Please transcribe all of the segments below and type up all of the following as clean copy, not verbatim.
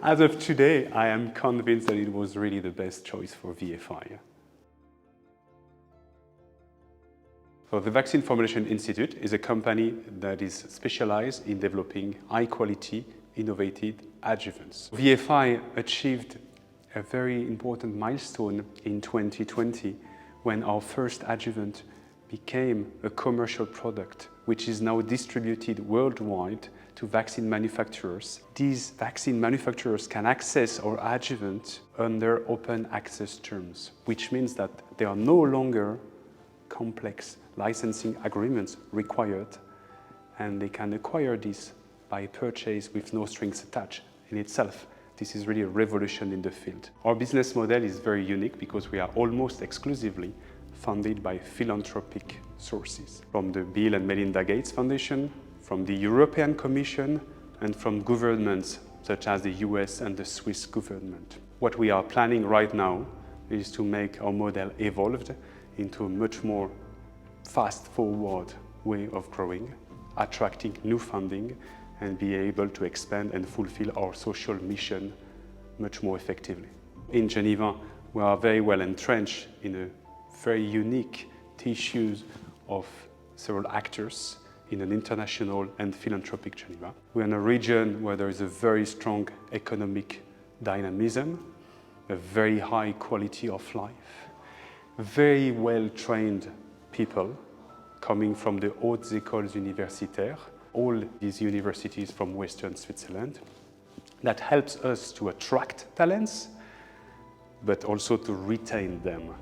As of today, I am convinced that it was really the best choice for VFI. So the Vaccine Formulation Institute is a company that is specialized in developing high-quality, innovative adjuvants. VFI achieved a very important milestone in 2020 when our first adjuvant became a commercial product, which is now distributed worldwide to vaccine manufacturers. These vaccine manufacturers can access our adjuvant under open access terms, which means that there are no longer complex licensing agreements required, and they can acquire this by purchase with no strings attached. In itself, this is really a revolution in the field. Our business model is very unique because we are almost exclusively funded by philanthropic sources, from the Bill and Melinda Gates Foundation, from the European Commission, and from governments such as the US and the Swiss government. What we are planning right now is to make our model evolved into a much more fast-forward way of growing, attracting new funding, and be able to expand and fulfill our social mission much more effectively. In Geneva, we are very well entrenched in a very unique tissues of several actors in an international and philanthropic Geneva. We're in a region where there is a very strong economic dynamism, a very high quality of life, very well-trained people coming from the hautes écoles universitaires, all these universities from Western Switzerland. That helps us to attract talents, but also to retain them.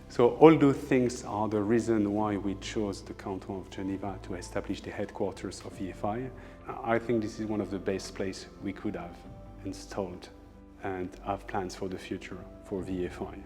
So all those things are the reason why we chose the canton of Geneva to establish the headquarters of VFI. I think this is one of the best places we could have installed and have plans for the future for VFI.